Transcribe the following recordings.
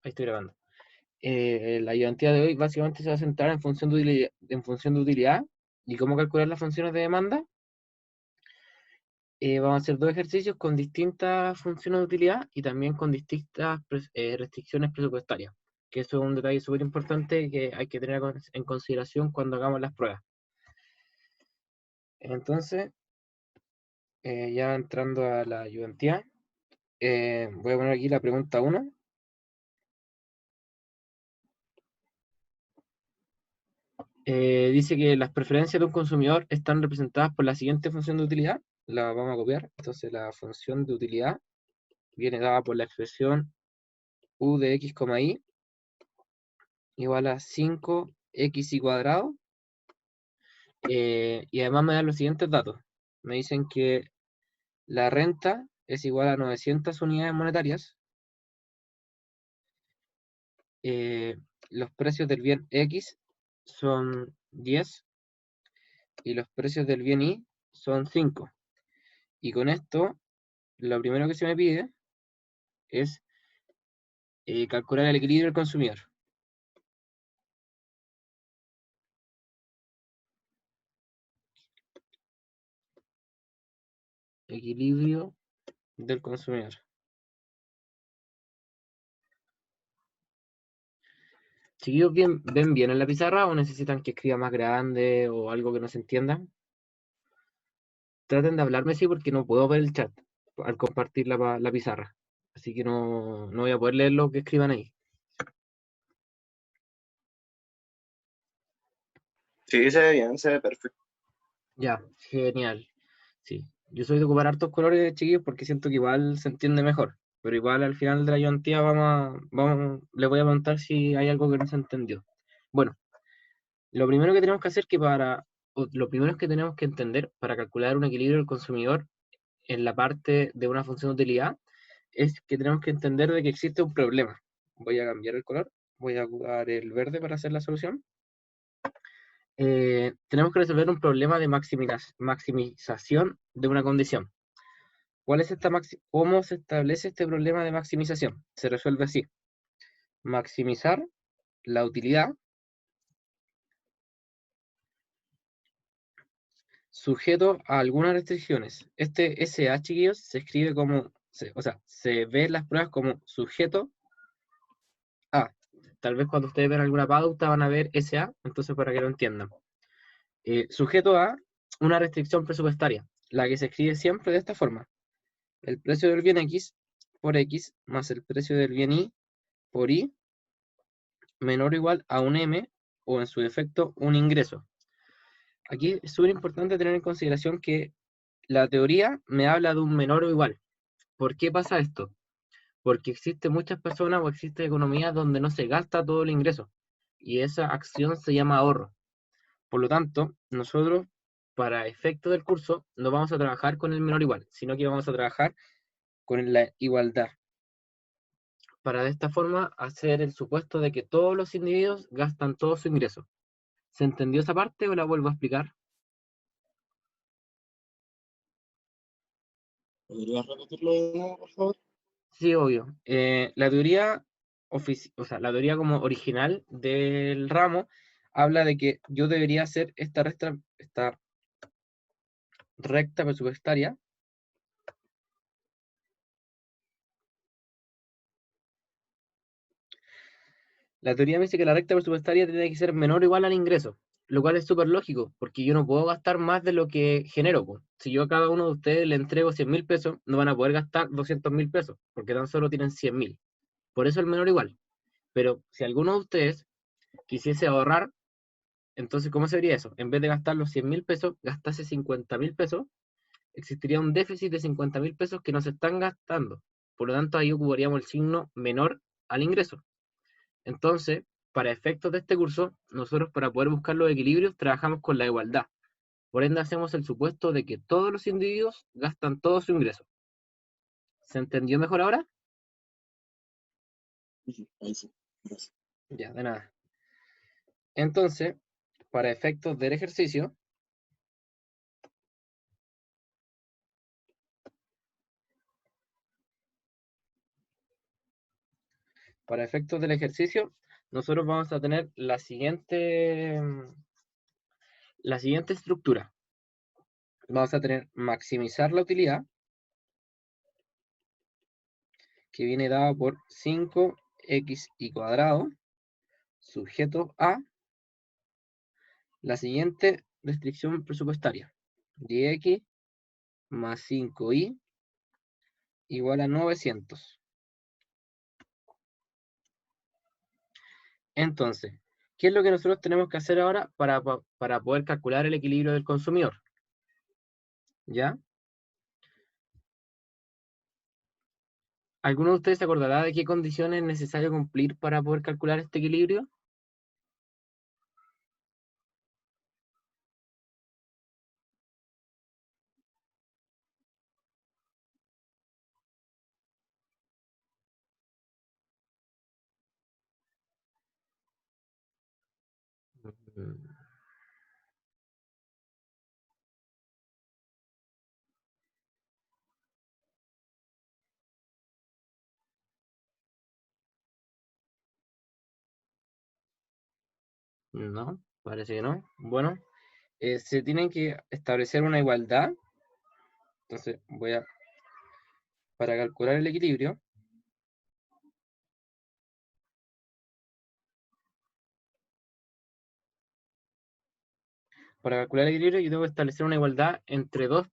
Ahí estoy grabando. La ayudantía de hoy básicamente se va a centrar en función de utilidad y cómo calcular las funciones de demanda. Vamos a hacer dos ejercicios con distintas funciones de utilidad y también con distintas restricciones presupuestarias, que eso es un detalle súper importante que hay que tener en consideración cuando hagamos las pruebas. Entonces, ya entrando a la ayudantía, voy a poner aquí la pregunta 1. Dice que las preferencias de un consumidor están representadas por la siguiente función de utilidad. La vamos a copiar. Entonces la función de utilidad viene dada por la expresión u de x, y igual a 5x cuadrado. Y además me dan los siguientes datos. Me dicen que la renta es igual a 900 unidades monetarias. eh, los precios del bien X son 10 y los precios del bien Y son 5. Y con esto, lo primero que se me pide es calcular el equilibrio del consumidor. Equilibrio del consumidor. Chiquillos, ¿ven bien en la pizarra o necesitan que escriba más grande o algo que no se entienda? Traten de hablarme, sí, porque no puedo ver el chat al compartir la pizarra. Así que no voy a poder leer lo que escriban ahí. Sí, se ve bien, se ve perfecto. Ya, genial. Sí, yo soy de ocupar hartos colores, chiquillos, porque siento que igual se entiende mejor. Pero igual al final de la ayudantía les voy a preguntar si hay algo que no se entendió. Bueno, lo primero que tenemos que hacer lo primero que tenemos que entender para calcular un equilibrio del consumidor en la parte de una función de utilidad es que tenemos que entender de que existe un problema. Voy a cambiar el color, voy a ocupar el verde para hacer la solución. Tenemos que resolver un problema de maximización de una condición. ¿Cómo se establece este problema de maximización? Se resuelve así: maximizar la utilidad sujeto a algunas restricciones. Este SA, chiquillos, se escribe se ve en las pruebas como sujeto a. Tal vez cuando ustedes ven alguna pauta van a ver SA, entonces para que lo entiendan. Sujeto a una restricción presupuestaria, la que se escribe siempre de esta forma: el precio del bien X por X más el precio del bien Y por Y menor o igual a un M o en su defecto un ingreso. Aquí es súper importante tener en consideración que la teoría me habla de un menor o igual. ¿Por qué pasa esto? Porque existen muchas personas o existen economías donde no se gasta todo el ingreso y esa acción se llama ahorro. Por lo tanto, nosotros, para efecto del curso, no vamos a trabajar con el menor o igual, sino que vamos a trabajar con la igualdad, para de esta forma hacer el supuesto de que todos los individuos gastan todo su ingreso. ¿Se entendió esa parte o la vuelvo a explicar? ¿Podrías repetirlo de nuevo, por favor? Sí, obvio. La teoría como original del ramo habla de que yo debería hacer esta recta presupuestaria. La teoría me dice que la recta presupuestaria tiene que ser menor o igual al ingreso, lo cual es súper lógico, porque yo no puedo gastar más de lo que genero, po. Si yo a cada uno de ustedes le entrego 100.000 pesos, no van a poder gastar 200.000 pesos, porque tan solo tienen 100.000. Por eso el menor o igual. Pero si alguno de ustedes quisiese ahorrar, entonces, ¿cómo se vería eso? En vez de gastar los 100.000 pesos, gastase 50.000 pesos, existiría un déficit de 50.000 pesos que no se están gastando. Por lo tanto, ahí ocuparíamos el signo menor al ingreso. Entonces, para efectos de este curso, nosotros para poder buscar los equilibrios trabajamos con la igualdad. Por ende, hacemos el supuesto de que todos los individuos gastan todo su ingreso. ¿Se entendió mejor ahora? Sí, ahí sí. Gracias. Ya, de nada. Entonces, para efectos del ejercicio, para efectos del ejercicio, nosotros vamos a tener la siguiente estructura. Vamos a tener maximizar la utilidad, que viene dada por 5x² sujeto a la siguiente restricción presupuestaria: 10x más 5y igual a 900. Entonces, ¿qué es lo que nosotros tenemos que hacer ahora para poder calcular el equilibrio del consumidor? ¿Ya? ¿Alguno de ustedes se acordará de qué condiciones es necesario cumplir para poder calcular este equilibrio? No, parece que no. Bueno, se tienen que establecer una igualdad. Entonces para calcular el equilibrio, yo tengo que establecer una igualdad entre dos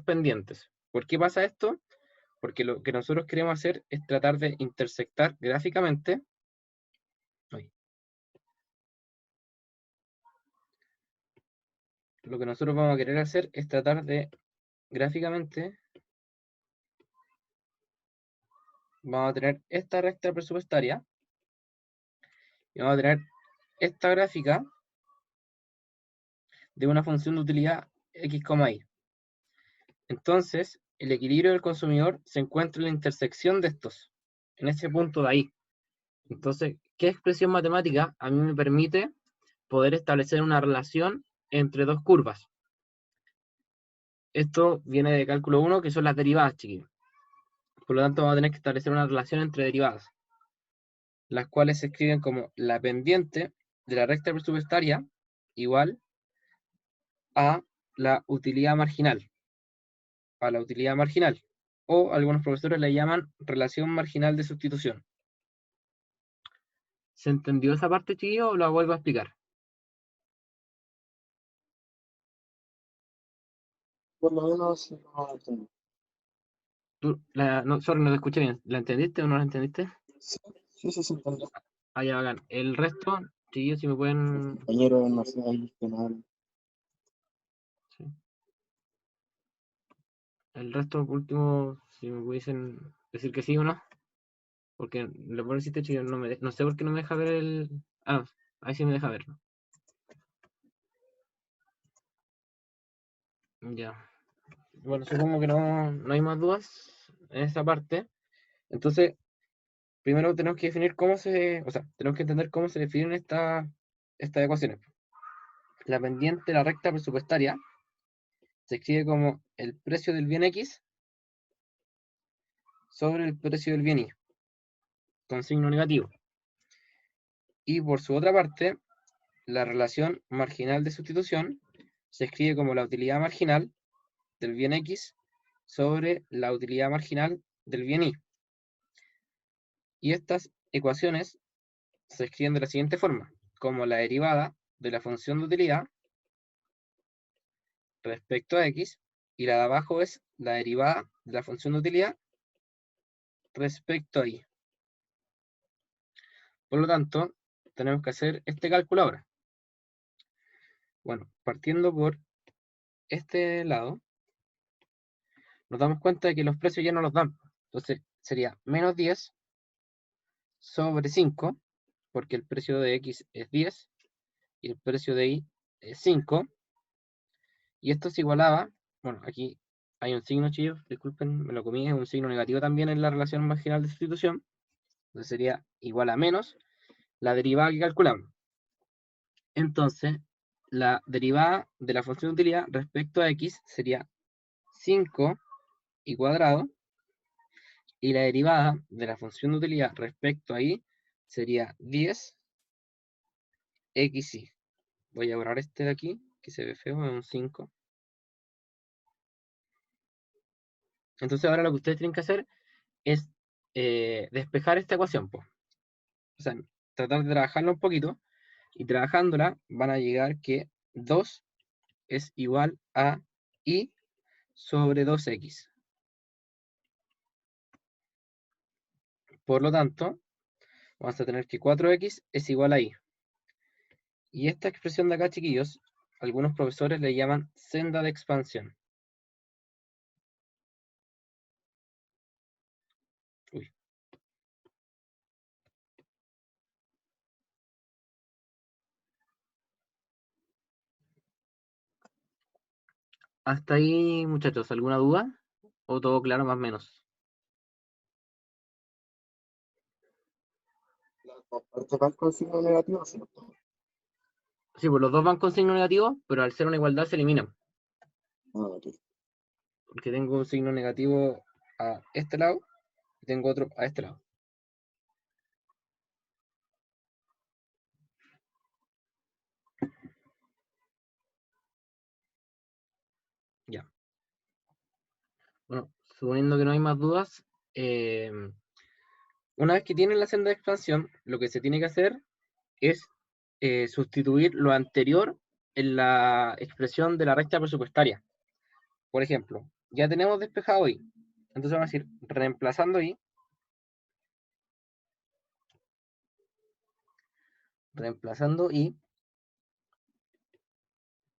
pendientes. ¿Por qué pasa esto? Porque lo que nosotros queremos hacer es tratar de intersectar gráficamente. Lo que nosotros vamos a querer hacer es tratar de gráficamente, vamos a tener esta recta presupuestaria y vamos a tener esta gráfica de una función de utilidad x, y. Entonces, el equilibrio del consumidor se encuentra en la intersección de estos, en ese punto de ahí. Entonces, ¿qué expresión matemática a mí me permite poder establecer una relación entre dos curvas? Esto viene de cálculo 1, que son las derivadas, chiquillos. Por lo tanto, vamos a tener que establecer una relación entre derivadas, las cuales se escriben como la pendiente de la recta presupuestaria igual a la utilidad marginal, o algunos profesores le llaman relación marginal de sustitución. ¿Se entendió esa parte, chiquillo, o la vuelvo a explicar? Por lo menos sí, no lo entendí. No, sorry, no te escuché bien. ¿La entendiste o no la entendiste? Sí, sí, sí, sí, entendí. Ah, ya, bacán. El resto, chiquillos, si me pueden... Compañero, no sé, ahí que no habla. Sí. El resto, por último, si me pudiesen decir que sí o no. Porque lo ponen insiste, chiquillos, no sé por qué no me deja ver el... Ah, ahí sí me deja verlo. Ya. Bueno, supongo que no hay más dudas en esa parte. Entonces, primero tenemos que definir tenemos que entender cómo se definen estas ecuaciones. La pendiente, la recta presupuestaria, se escribe como el precio del bien X sobre el precio del bien Y, con signo negativo. Y por su otra parte, la relación marginal de sustitución se escribe como la utilidad marginal del bien X sobre la utilidad marginal del bien Y. Y estas ecuaciones se escriben de la siguiente forma, como la derivada de la función de utilidad respecto a X, y la de abajo es la derivada de la función de utilidad respecto a Y. Por lo tanto, tenemos que hacer este cálculo ahora. Bueno, partiendo por este lado, nos damos cuenta de que los precios ya no los dan. Entonces, sería menos 10 sobre 5, porque el precio de X es 10 y el precio de Y es 5. Y esto se igualaba, bueno, aquí hay un signo, chicos, disculpen, me lo comí, es un signo negativo también en la relación marginal de sustitución. Entonces sería igual a menos la derivada que calculamos. Entonces, la derivada de la función de utilidad respecto a X sería 5y², Y la derivada de la función de utilidad respecto a y sería 10 xy. Voy a borrar este de aquí, que se ve feo, es un 5. Entonces ahora lo que ustedes tienen que hacer es despejar esta ecuación, pues. O sea, tratar de trabajarla un poquito, y trabajándola van a llegar que 2 es igual a y sobre 2x. Por lo tanto, vamos a tener que 4x es igual a y. Y esta expresión de acá, chiquillos, algunos profesores le llaman senda de expansión. Uy. Hasta ahí, muchachos, ¿alguna duda? ¿O todo claro más o menos? Las dos partes van con signo negativo, ¿cierto? Sí, pues los dos van con signo negativo, pero al ser una igualdad se eliminan. Ah, ok. Porque tengo un signo negativo a este lado y tengo otro a este lado. Ya. Bueno, suponiendo que no hay más dudas, una vez que tienen la senda de expansión, lo que se tiene que hacer es sustituir lo anterior en la expresión de la recta presupuestaria. Por ejemplo, ya tenemos despejado y. Entonces vamos a decir, reemplazando y,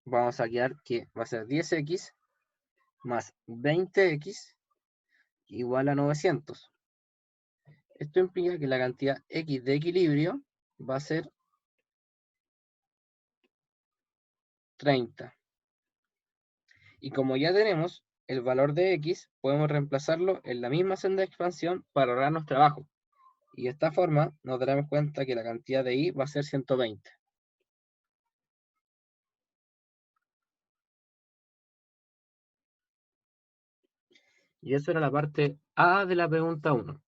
vamos a quedar que va a ser 10x más 20x igual a 900. Esto implica que la cantidad x de equilibrio va a ser 30. Y como ya tenemos el valor de x, podemos reemplazarlo en la misma senda de expansión para ahorrarnos trabajo. Y de esta forma nos daremos cuenta que la cantidad de y va a ser 120. Y eso era la parte A de la pregunta 1.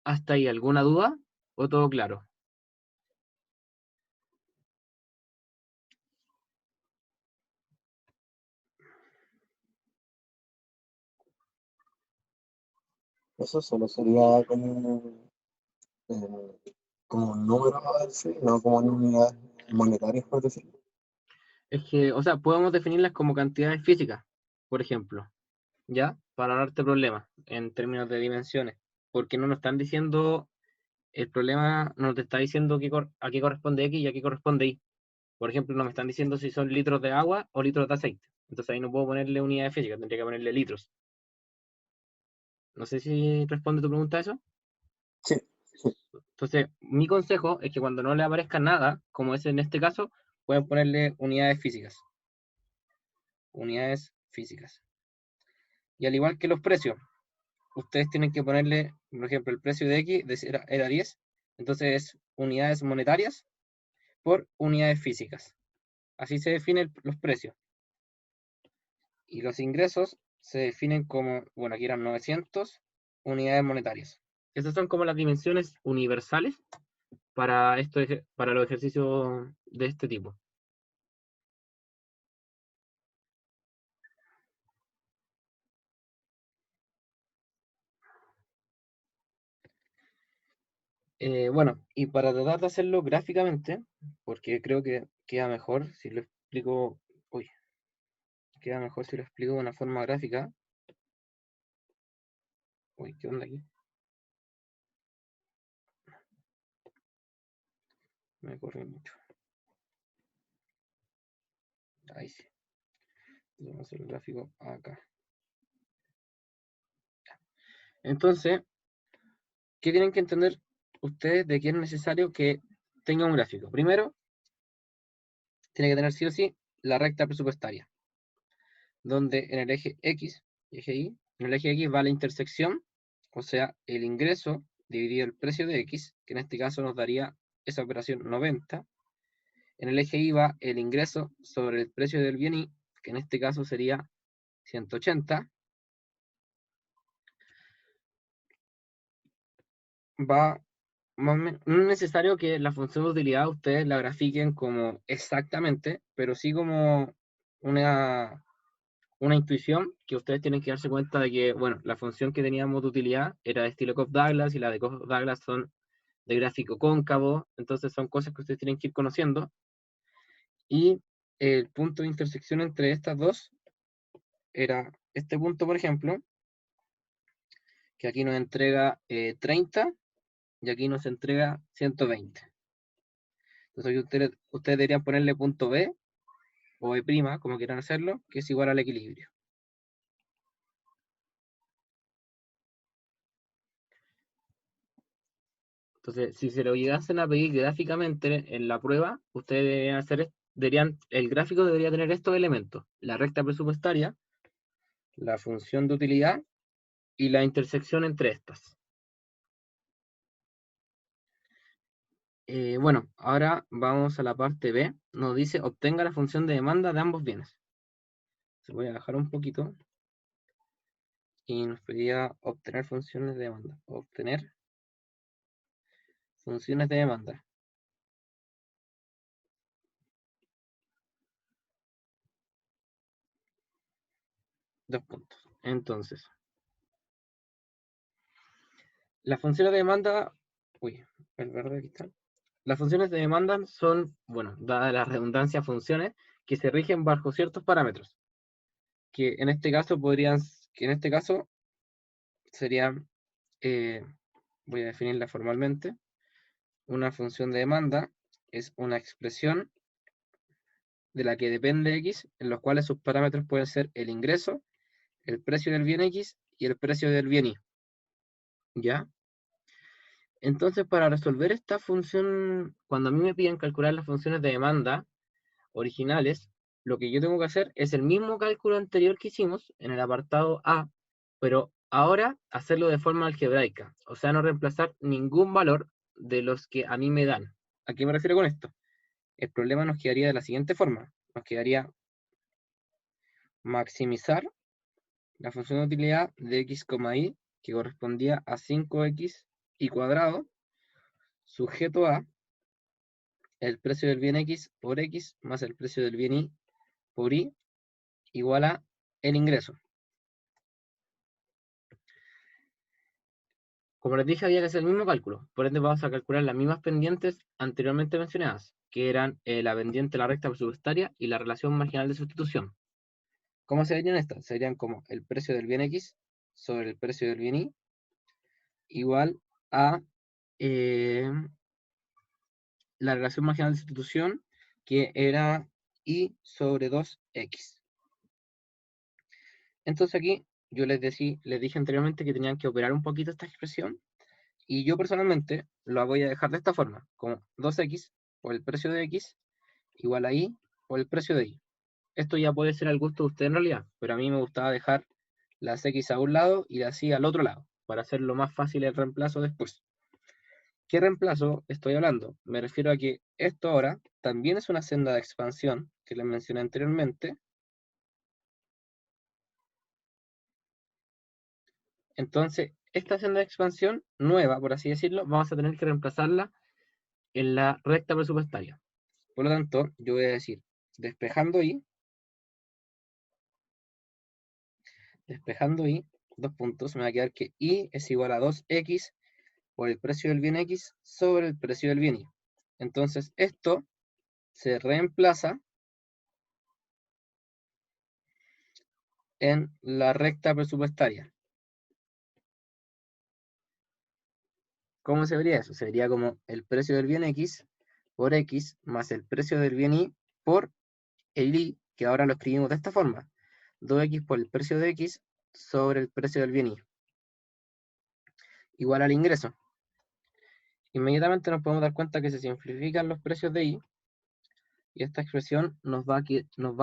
¿Hasta ahí alguna duda o todo claro? Eso solo sería como un número, ¿sí? No como en unidades monetarias, por decirlo. Es que, o sea, podemos definirlas como cantidades físicas, por ejemplo, ¿ya? Para darte problemas en términos de dimensiones. Porque no nos están diciendo, el problema no te está diciendo a qué corresponde X y a qué corresponde Y. Por ejemplo, no me están diciendo si son litros de agua o litros de aceite. Entonces ahí no puedo ponerle unidades físicas, tendría que ponerle litros. No sé si responde tu pregunta a eso. Sí, sí. Entonces, mi consejo es que cuando no le aparezca nada, como es en este caso, pueden ponerle unidades físicas. Unidades físicas. Y al igual que los precios, ustedes tienen que ponerle, por ejemplo, el precio de X era 10, entonces es unidades monetarias por unidades físicas. Así se definen los precios. Y los ingresos se definen como, bueno, aquí eran 900 unidades monetarias. Esas son como las dimensiones universales para, para los ejercicios de este tipo. Bueno, y para tratar de hacerlo gráficamente, porque creo que queda mejor si lo explico, uy, queda mejor si lo explico de una forma gráfica. Uy, ¿qué onda aquí? Me corre mucho. Ahí sí. Vamos a hacer el gráfico acá. Entonces, ¿qué tienen que entender ustedes de que es necesario que tenga un gráfico? Primero, tiene que tener sí o sí la recta presupuestaria, donde en el eje X y eje Y, en el eje X va la intersección, o sea, el ingreso dividido el precio de X, que en este caso nos daría esa operación 90. En el eje Y va el ingreso sobre el precio del bien Y, que en este caso sería 180. va no es necesario que la función de utilidad ustedes la grafiquen como exactamente, pero sí como una, una intuición que ustedes tienen que darse cuenta de que, bueno, la función que teníamos de utilidad era de estilo Cobb-Douglas y la de Cobb-Douglas son de gráfico cóncavo, entonces son cosas que ustedes tienen que ir conociendo. Y el punto de intersección entre estas dos era este punto, por ejemplo, que aquí nos entrega 30 y aquí nos entrega 120. Entonces aquí ustedes deberían ponerle punto B o B', como quieran hacerlo, que es igual al equilibrio. Entonces, si se lo llegasen a pedir gráficamente en la prueba, ustedes el gráfico debería tener estos elementos: la recta presupuestaria, la función de utilidad y la intersección entre estas. Bueno, ahora vamos a la parte B. Nos dice obtenga la función de demanda de ambos bienes. Se voy a bajar un poquito. Y nos pedía obtener funciones de demanda. Obtener funciones de demanda. Dos puntos. Entonces, las funciones de demanda. Uy, el verde aquí está. Las funciones de demanda son, bueno, dada la redundancia, funciones que se rigen bajo ciertos parámetros. Que en este caso serían, voy a definirla formalmente. Una función de demanda es una expresión de la que depende X, en los cuales sus parámetros pueden ser el ingreso, el precio del bien X y el precio del bien Y. ¿Ya? Entonces, para resolver esta función, cuando a mí me piden calcular las funciones de demanda originales, lo que yo tengo que hacer es el mismo cálculo anterior que hicimos en el apartado A, pero ahora hacerlo de forma algebraica, o sea, no reemplazar ningún valor de los que a mí me dan. ¿A qué me refiero con esto? El problema nos quedaría de la siguiente forma. Nos quedaría maximizar la función de utilidad de x, y, que correspondía a 5x y cuadrado, sujeto a el precio del bien x por x más el precio del bien y por y, igual a el ingreso. Como les dije, había que hacer el mismo cálculo, por ende vamos a calcular las mismas pendientes anteriormente mencionadas, que eran la pendiente de la recta presupuestaria y la relación marginal de sustitución. ¿Cómo serían estas? Serían como el precio del bien x sobre el precio del bien y, igual a la relación marginal de sustitución, que era y sobre 2x. Entonces aquí yo les dije anteriormente que tenían que operar un poquito esta expresión, y yo personalmente lo voy a dejar de esta forma, como 2x por el precio de x igual a y por el precio de y. Esto ya puede ser al gusto de usted en realidad, pero a mí me gustaba dejar las x a un lado y las y al otro lado, para hacerlo más fácil el reemplazo después. ¿Qué reemplazo estoy hablando? Me refiero a que esto ahora también es una senda de expansión que les mencioné anteriormente. Entonces, esta senda de expansión nueva, por así decirlo, vamos a tener que reemplazarla en la recta presupuestaria. Por lo tanto, yo voy a decir, despejando y, dos puntos, me va a quedar que y es igual a 2x por el precio del bien x sobre el precio del bien y. Entonces, esto se reemplaza en la recta presupuestaria. ¿Cómo se vería eso? Se vería como el precio del bien x por x más el precio del bien y por el y, que ahora lo escribimos de esta forma. 2x por el precio de x sobre el precio del bien y. Igual al ingreso. Inmediatamente nos podemos dar cuenta que se simplifican los precios de y, y esta expresión nos va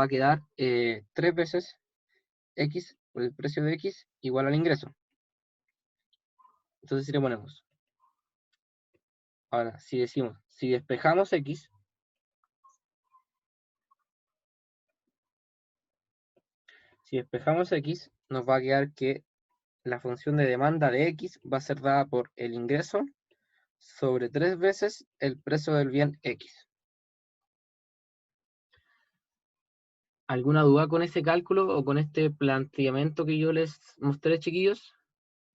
a quedar 3 veces x por el precio de x igual al ingreso. Entonces si le ponemos, ahora si decimos, si despejamos x, nos va a quedar que la función de demanda de x va a ser dada por el ingreso sobre 3 veces el precio del bien X. ¿Alguna duda con ese cálculo o con este planteamiento que yo les mostré, chiquillos?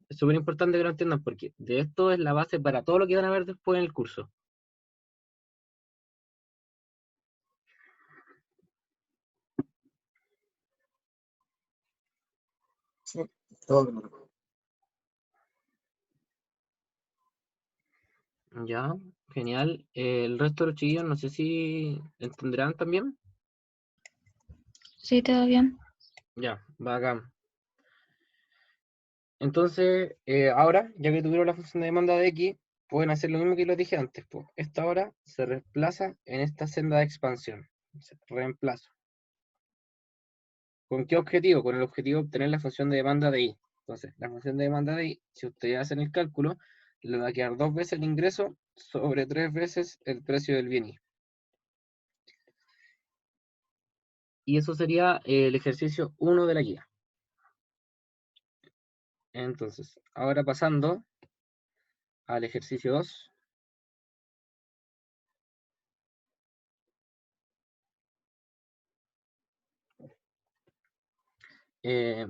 Es súper importante que lo entiendan porque de esto es la base para todo lo que van a ver después en el curso. Sí, todo claro. Ya, genial. El resto de los chiquillos no sé si entenderán también. Sí, todo bien. Ya, bacán. Entonces, ahora, ya que tuvieron la función de demanda de X, pueden hacer lo mismo que les dije antes. Pues. Esta ahora se reemplaza en esta senda de expansión. Reemplazo. ¿Con qué objetivo? Con el objetivo de obtener la función de demanda de Y. Entonces, la función de demanda de Y, si ustedes hacen el cálculo, le va a quedar 2 veces el ingreso sobre 3 veces el precio del bien Y. Y eso sería el ejercicio 1 de la guía. Entonces, ahora pasando al ejercicio 2.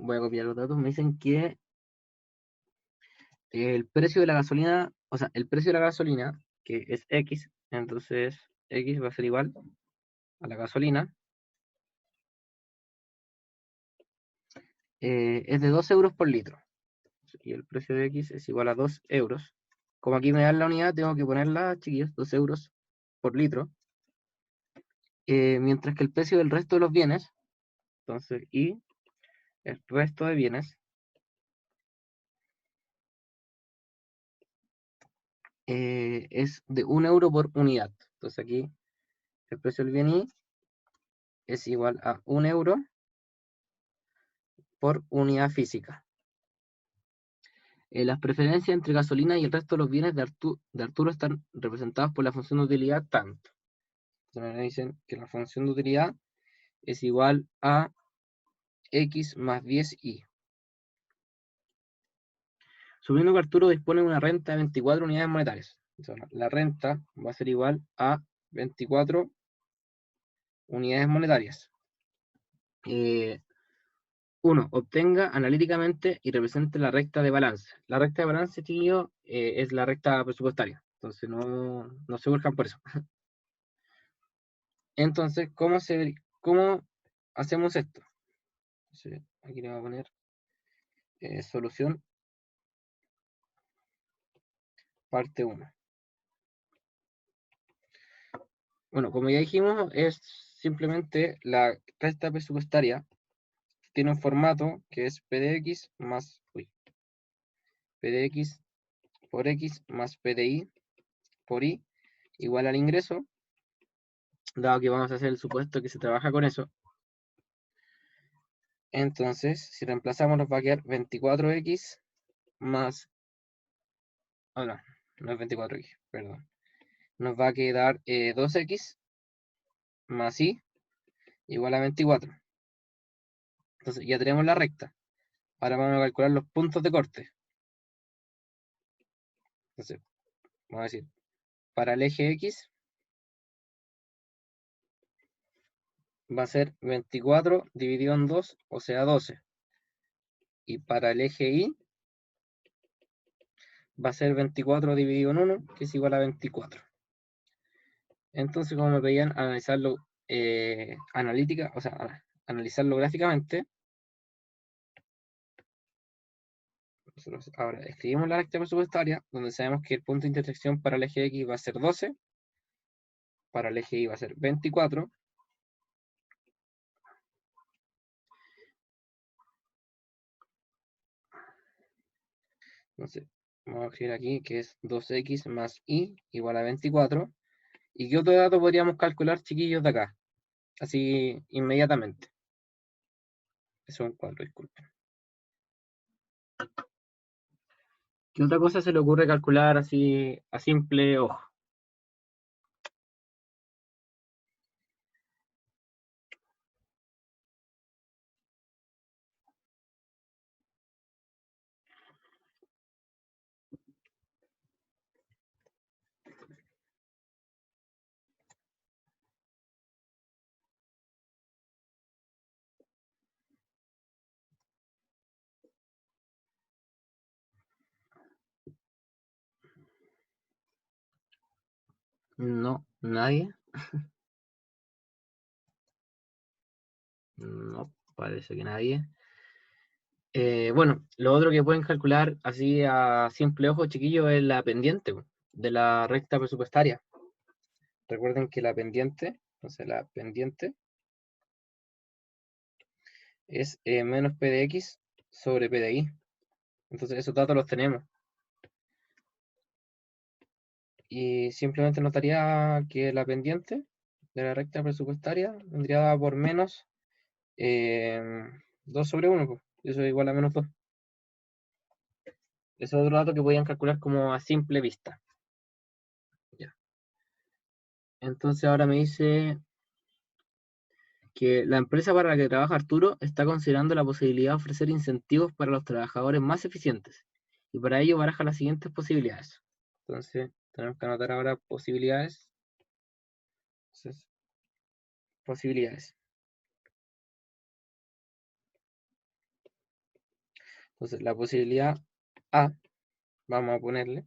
Voy a copiar los datos. Me dicen que el precio de la gasolina, o sea, el precio de la gasolina, que es X, entonces X va a ser igual a la gasolina, es de 2 euros por litro. Y el precio de X es igual a 2 euros. Como aquí me dan la unidad, tengo que ponerla, chiquillos, 2 euros por litro. Mientras que el precio del resto de los bienes, entonces, y el resto de bienes, es de 1 euro por unidad. Entonces aquí el precio del bien Y es igual a 1 euro por unidad física. Las preferencias entre gasolina y el resto de los bienes de Arturo están representadas por la función de utilidad tanto. Entonces me dicen que la función de utilidad es igual a X más 10Y. Suponiendo que Arturo dispone de una renta de 24 unidades monetarias. Entonces, la renta va a ser igual a 24 unidades monetarias. 1. Obtenga analíticamente y represente la recta de balance. La recta de balance, tío, es la recta presupuestaria. Entonces no se buscan por eso. Entonces, ¿cómo hacemos esto? Entonces, aquí le voy a poner solución parte 1. Bueno, como ya dijimos, es simplemente la recta presupuestaria. Tiene un formato que es P de X más P de X por X más P de Y por Y igual al ingreso, dado que vamos a hacer el supuesto que se trabaja con eso. Entonces, si reemplazamos, nos va a quedar 24x más. Oh, no es 24x, perdón. Nos va a quedar 2x más y igual a 24. Entonces, ya tenemos la recta. Ahora vamos a calcular los puntos de corte. Entonces, vamos a decir, para el eje X va a ser 24 dividido en 2, o sea, 12. Y para el eje Y va a ser 24 dividido en 1, que es igual a 24. Entonces, como me pedían analizarlo analizarlo gráficamente, nosotros ahora escribimos la recta presupuestaria, donde sabemos que el punto de intersección para el eje X va a ser 12, para el eje Y va a ser 24, entonces vamos a escribir aquí que es 2x más y igual a 24. ¿Y qué otro dato podríamos calcular, chiquillos, de acá? Así inmediatamente. Eso es un 4, disculpen. ¿Qué otra cosa se le ocurre calcular así a simple ojo? No, nadie. No, parece que nadie. Bueno, lo otro que pueden calcular así a simple ojo, chiquillo, es la pendiente de la recta presupuestaria. Recuerden que la pendiente, la pendiente es menos P de X sobre P de Y. Entonces esos datos los tenemos. Y simplemente notaría que la pendiente de la recta presupuestaria vendría dada por menos 2 sobre 1, pues. Eso es igual a menos 2. Ese es otro dato que podían calcular como a simple vista. Ya. Entonces ahora me dice que la empresa para la que trabaja Arturo está considerando la posibilidad de ofrecer incentivos para los trabajadores más eficientes. Y para ello baraja las siguientes posibilidades. Entonces, tenemos que anotar ahora posibilidades. Entonces, posibilidades. Entonces, la posibilidad A, vamos a ponerle.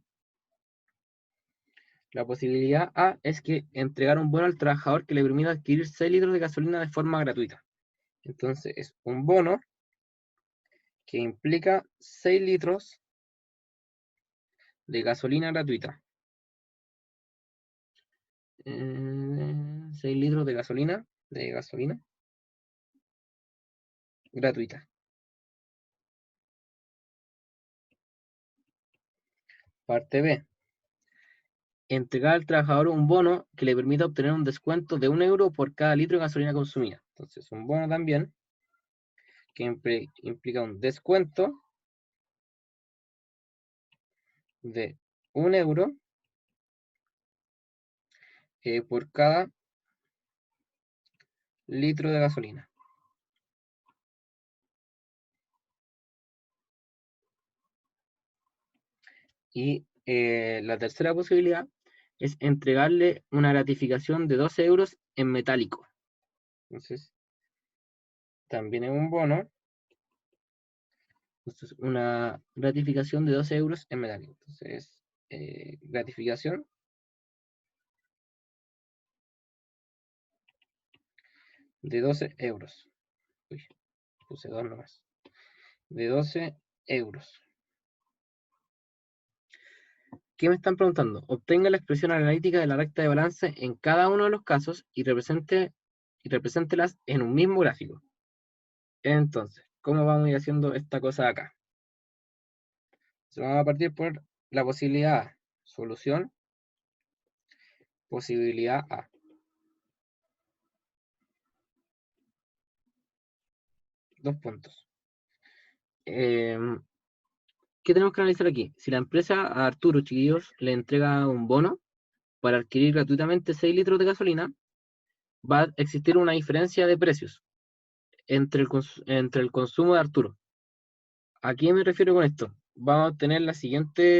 La posibilidad A es que entregar un bono al trabajador que le permita adquirir 6 litros de gasolina de forma gratuita. Entonces, es un bono que implica 6 litros de gasolina gratuita. 6 litros de gasolina gratuita. Parte B. Entregar al trabajador un bono que le permita obtener un descuento de 1 euro por cada litro de gasolina consumida. Entonces, un bono también que implica un descuento de 1 euro por cada litro de gasolina. Y la tercera posibilidad es entregarle una gratificación de 12 euros en metálico. Entonces, también es un bono. Entonces, una gratificación de 12 euros en metálico. Entonces, gratificación de 12 euros. Uy, puse 2 nomás. De 12 euros. ¿Qué me están preguntando? Obtenga la expresión analítica de la recta de balance en cada uno de los casos y represéntelas en un mismo gráfico. Entonces, ¿cómo vamos a ir haciendo esta cosa acá? Entonces, vamos a partir por la posibilidad A. Solución. Posibilidad A. Dos puntos. ¿Qué tenemos que analizar aquí? Si la empresa a Arturo, chiquillos, le entrega un bono para adquirir gratuitamente 6 litros de gasolina, va a existir una diferencia de precios entre el consumo de Arturo. ¿A qué me refiero con esto? Vamos a tener la siguiente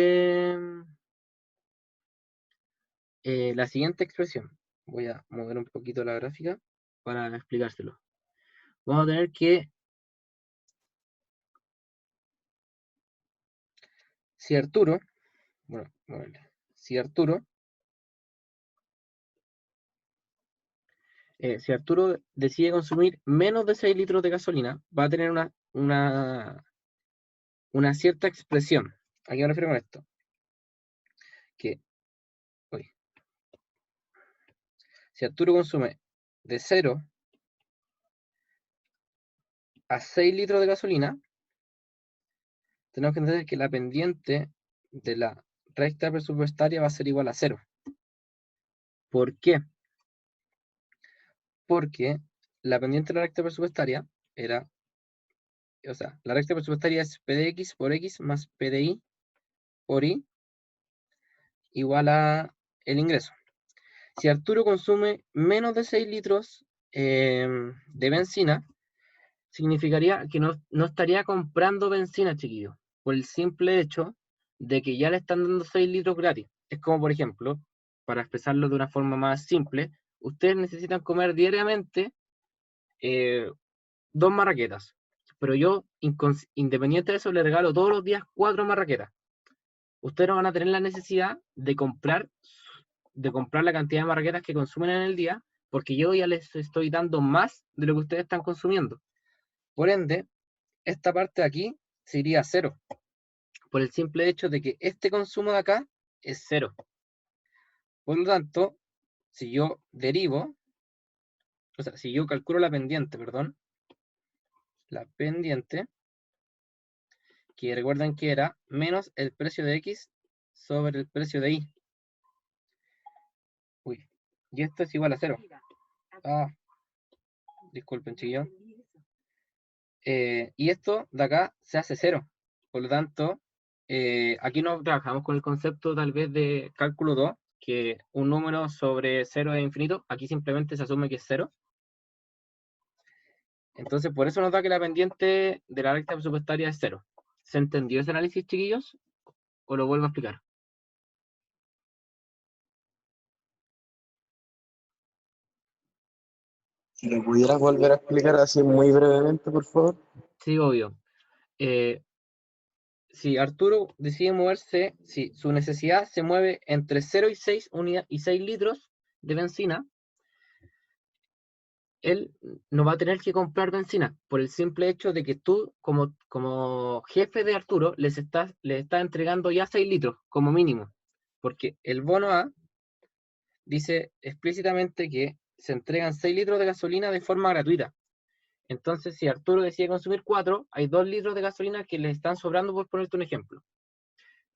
expresión. Voy a mover un poquito la gráfica para explicárselo. Vamos a tener que si Arturo, si Arturo decide consumir menos de 6 litros de gasolina, va a tener una cierta expresión. ¿A qué me refiero con esto? Que si Arturo consume de 0 a 6 litros de gasolina, tenemos que entender que la pendiente de la recta presupuestaria va a ser igual a 0. ¿Por qué? Porque la pendiente de la recta presupuestaria era, la recta presupuestaria es P de X por X más P de Y por Y igual a el ingreso. Si Arturo consume menos de 6 litros de benzina, significaría que no estaría comprando benzina, chiquillos, por el simple hecho de que ya le están dando 6 litros gratis. Es como, por ejemplo, para expresarlo de una forma más simple, ustedes necesitan comer diariamente 2 marraquetas, pero yo, independiente de eso, le regalo todos los días 4 marraquetas. Ustedes no van a tener la necesidad de comprar de comprar la cantidad de marraquetas que consumen en el día, porque yo ya les estoy dando más de lo que ustedes están consumiendo. Por ende, esta parte de aquí sería 0, por el simple hecho de que este consumo de acá es 0. Por lo tanto, si yo derivo, o sea, si yo calculo la pendiente, perdón, la pendiente, que recuerden que era menos el precio de X sobre el precio de Y. Uy, y esto es igual a 0. Ah, disculpen, chiquillos. Y esto de acá se hace 0. Por lo tanto, aquí no trabajamos con el concepto tal vez de cálculo 2, que un número sobre 0 es infinito. Aquí simplemente se asume que es 0. Entonces, por eso nos da que la pendiente de la recta presupuestaria es 0. ¿Se entendió ese análisis, chiquillos? ¿O lo vuelvo a explicar? Si lo pudieras volver a explicar así muy brevemente, por favor. Sí, obvio. Si Arturo decide moverse, si su necesidad se mueve entre 0 y 6 litros de benzina, él no va a tener que comprar benzina por el simple hecho de que tú, como jefe de Arturo, le estás entregando ya 6 litros como mínimo. Porque el bono A dice explícitamente que se entregan 6 litros de gasolina de forma gratuita. Entonces, si Arturo decide consumir 4, hay 2 litros de gasolina que le están sobrando, por ponerte un ejemplo.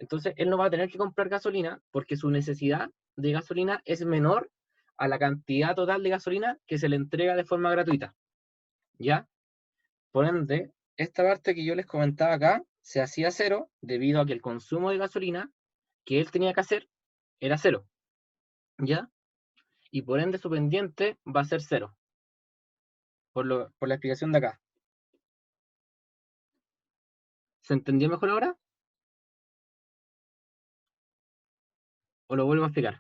Entonces, él no va a tener que comprar gasolina porque su necesidad de gasolina es menor a la cantidad total de gasolina que se le entrega de forma gratuita. ¿Ya? Por ende, esta parte que yo les comentaba acá se hacía 0 debido a que el consumo de gasolina que él tenía que hacer era 0. ¿Ya? Y por ende su pendiente va a ser 0. Por la explicación de acá. ¿Se entendió mejor ahora? ¿O lo vuelvo a explicar?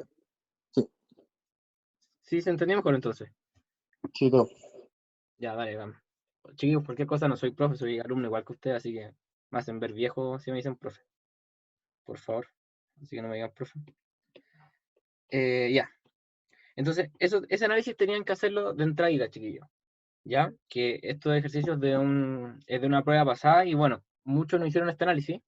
Sí, Sí, se entendió mejor entonces. chico. Ya, dale, vamos. Chiquillos, cualquier cosa, no soy profe, soy alumno igual que usted, así que me hacen ver viejo si me dicen profe. Por favor. Así que no me digan profe. Ya. Entonces, ese análisis tenían que hacerlo de entrada, chiquillos. ¿Ya? Que estos ejercicios es de una prueba pasada y bueno, muchos no hicieron este análisis,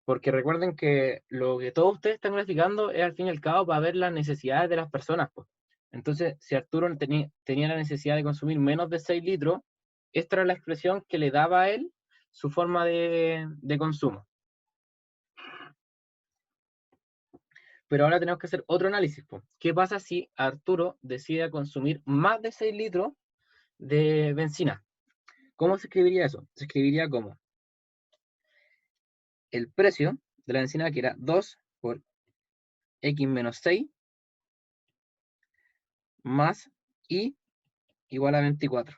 porque recuerden que lo que todos ustedes están graficando es al fin y al cabo para ver las necesidades de las personas, pues. Entonces, si Arturo tenía la necesidad de consumir menos de 6 litros, esta era la expresión que le daba a él su forma de consumo. Pero ahora tenemos que hacer otro análisis, pues. ¿Qué pasa si Arturo decide consumir más de 6 litros de benzina? ¿Cómo se escribiría eso? Se escribiría como el precio de la benzina, que era 2 por X menos 6, más Y igual a 24.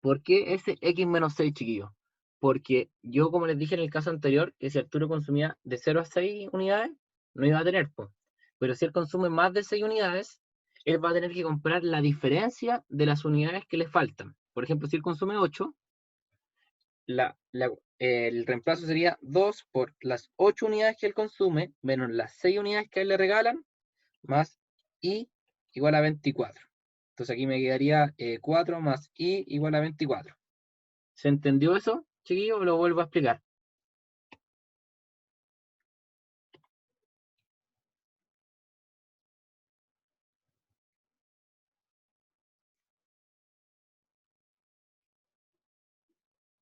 ¿Por qué ese X menos 6, chiquillos? Porque yo, como les dije en el caso anterior, que si Arturo consumía de 0 a 6 unidades, no iba a tener, pues. Pero si él consume más de 6 unidades, él va a tener que comprar la diferencia de las unidades que le faltan. Por ejemplo, si él consume 8, el reemplazo sería 2 por las 8 unidades que él consume, menos las 6 unidades que a él le regalan, más I igual a 24. Entonces aquí me quedaría 4 más I igual a 24. ¿Se entendió eso, chiquillo? O lo vuelvo a explicar.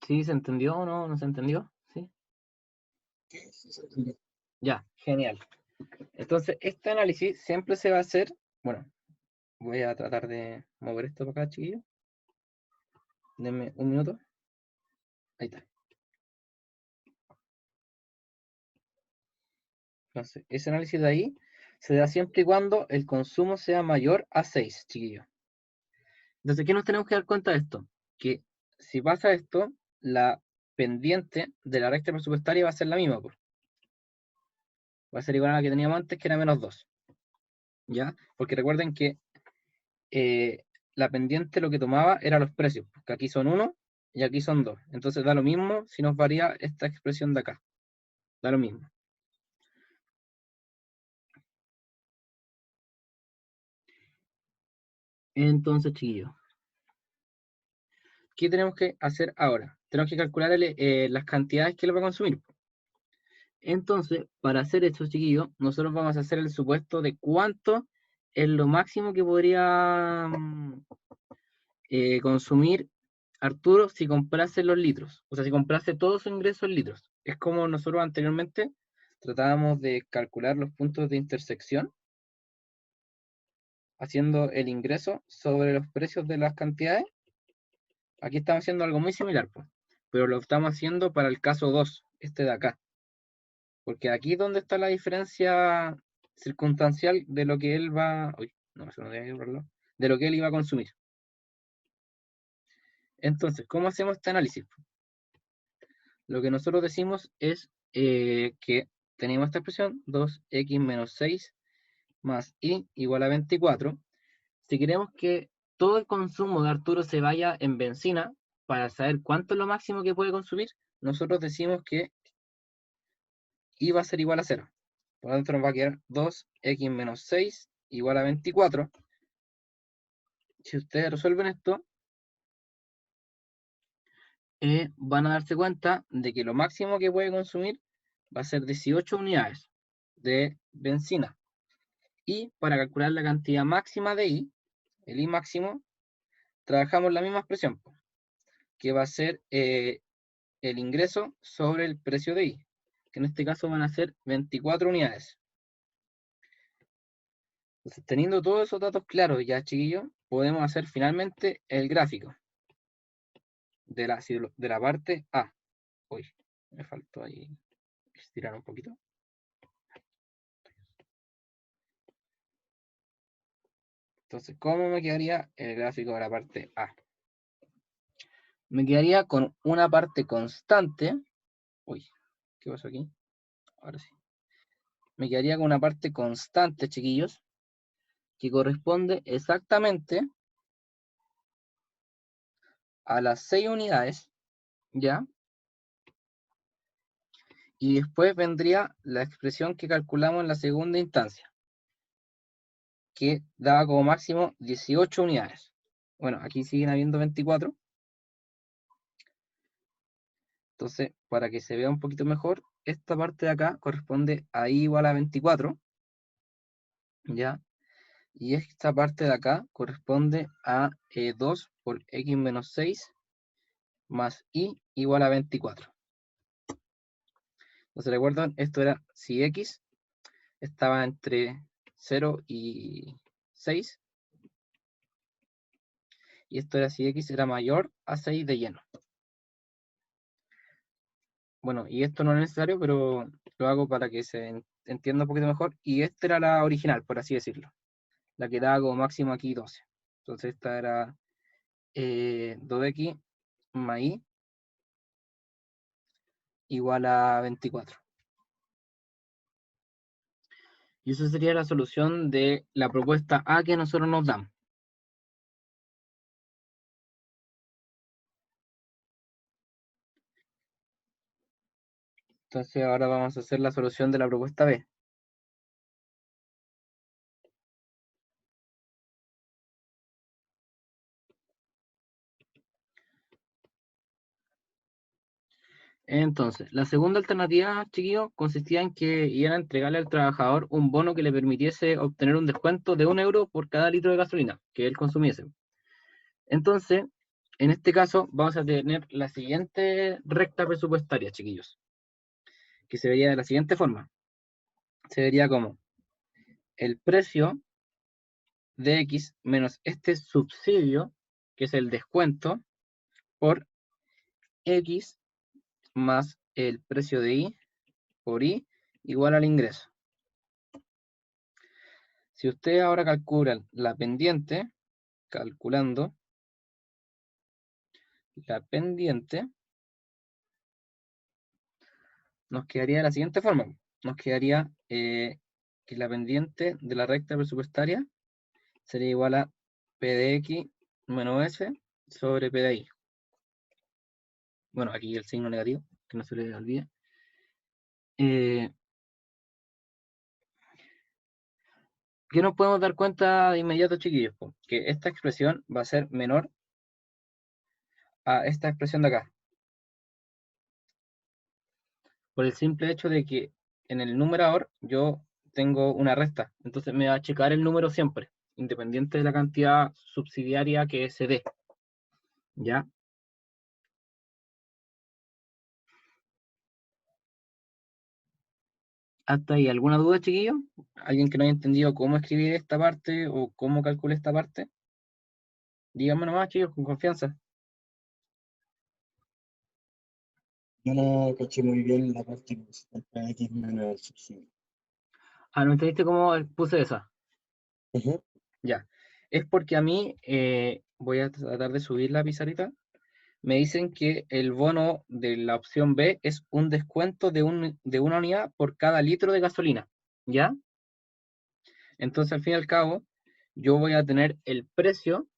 ¿Sí se entendió o no? ¿No se entendió? ¿Sí? Ya, genial. Entonces, este análisis siempre se va a hacer. Bueno, voy a tratar de mover esto para acá, chiquillo. Denme un minuto. Ahí está. Entonces, ese análisis de ahí se da siempre y cuando el consumo sea mayor a 6, chiquillos. Entonces, ¿qué nos tenemos que dar cuenta de esto? Que si pasa esto, la pendiente de la recta presupuestaria va a ser la misma, pues. Va a ser igual a la que teníamos antes, que era menos 2. ¿Ya? Porque recuerden que la pendiente lo que tomaba era los precios, porque aquí son 1 y aquí son 2. Entonces da lo mismo si nos varía esta expresión de acá. Da lo mismo. Entonces, chiquillos, ¿qué tenemos que hacer ahora? Tenemos que calcular las cantidades que él va a consumir. Entonces, para hacer esto, chiquillos, nosotros vamos a hacer el supuesto de cuánto es lo máximo que podría consumir Arturo si comprase los litros. O sea, si comprase todo su ingreso en litros. Es como nosotros anteriormente tratábamos de calcular los puntos de intersección haciendo el ingreso sobre los precios de las cantidades. Aquí estamos haciendo algo muy similar, pues, pero lo estamos haciendo para el caso 2, este de acá. Porque aquí es donde está la diferencia circunstancial de lo que él va. Uy, no, eso no debe borrarlo. De lo que él iba a consumir. Entonces, ¿cómo hacemos este análisis? Lo que nosotros decimos es que tenemos esta expresión, 2x menos 6 más y igual a 24. Si queremos que todo el consumo de Arturo se vaya en benzina, para saber cuánto es lo máximo que puede consumir, nosotros decimos que y va a ser igual a 0. Por lo tanto, nos va a quedar 2x menos 6 igual a 24. Si ustedes resuelven esto, van a darse cuenta de que lo máximo que puede consumir va a ser 18 unidades de benzina. Y para calcular la cantidad máxima de I, el I máximo, trabajamos la misma expresión, que va a ser el ingreso sobre el precio de I, que en este caso van a ser 24 unidades. Entonces, teniendo todos esos datos claros ya, chiquillos, podemos hacer finalmente el gráfico de la parte A. Uy, me faltó ahí estirar un poquito. Entonces, ¿cómo me quedaría el gráfico de la parte A? Me quedaría con una parte constante. Uy, ¿qué pasó aquí? Ahora sí. Me quedaría con una parte constante, chiquillos, que corresponde exactamente a las 6 unidades, ¿ya? Y después vendría la expresión que calculamos en la segunda instancia, que daba como máximo 18 unidades. Bueno, aquí siguen habiendo 24. Entonces, para que se vea un poquito mejor, esta parte de acá corresponde a I igual a 24, ¿ya? Y esta parte de acá corresponde a 2 por x menos 6 más I igual a 24. Entonces, recuerdan, esto era si x estaba entre 0 y 6, y esto era si x era mayor a 6 de lleno. Bueno, y esto no es necesario, pero lo hago para que se entienda un poquito mejor. Y esta era la original, por así decirlo. La que daba como máximo aquí 12. Entonces esta era 2x más y igual a 24. Y esa sería la solución de la propuesta A que nosotros nos dan. Entonces ahora vamos a hacer la solución de la propuesta B. Entonces, la segunda alternativa, chiquillos, consistía en que iban a entregarle al trabajador un bono que le permitiese obtener un descuento de 1 euro por cada litro de gasolina que él consumiese. Entonces, en este caso, vamos a tener la siguiente recta presupuestaria, chiquillos, que se vería de la siguiente forma. Se vería como el precio de X menos este subsidio, que es el descuento, por X más el precio de Y por Y igual al ingreso. Si ustedes ahora calculan la pendiente, calculando la pendiente, nos quedaría de la siguiente forma. Nos quedaría que la pendiente de la recta presupuestaria sería igual a P de X menos S sobre P de I. Bueno, aquí el signo negativo, que no se le olvide. ¿Qué nos podemos dar cuenta de inmediato, chiquillos? Po? Que esta expresión va a ser menor a esta expresión de acá, por el simple hecho de que en el numerador yo tengo una resta, entonces me va a checar el número siempre, independiente de la cantidad subsidiaria que se dé, ¿ya? ¿Hasta ahí alguna duda, chiquillos? ¿Alguien que no haya entendido cómo escribir esta parte o cómo calcular esta parte? Díganme nomás, chicos, con confianza. Yo no caché muy bien la parte que pusiste el PX menos el subsidio. Ah, ¿no entendiste cómo puse esa? Ujú. Ya. Es porque a mí, voy a tratar de subir la pizarrita. Me dicen que el bono de la opción B es un descuento de una unidad por cada litro de gasolina. ¿Ya? Entonces, al fin y al cabo, yo voy a tener el precio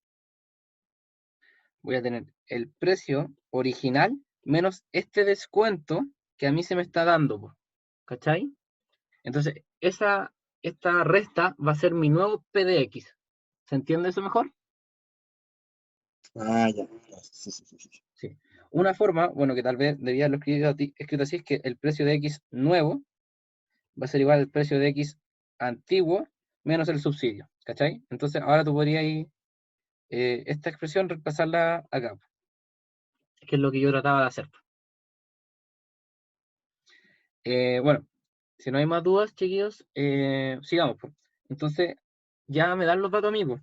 original menos este descuento que a mí se me está dando, po, ¿cachai? Entonces, esta resta va a ser mi nuevo PDX. ¿Se entiende eso mejor? Ah, ya, ya, sí, sí, sí, sí. Sí. Una forma, bueno, que tal vez debía haberlo escrito así, es que el precio de X nuevo va a ser igual al precio de X antiguo menos el subsidio, ¿cachai? Entonces, ahora tú podrías esta expresión reemplazarla acá, que es lo que yo trataba de hacer. Bueno, si no hay más dudas, chiquillos, sigamos, pues. Entonces, ya me dan los datos a mí, pues.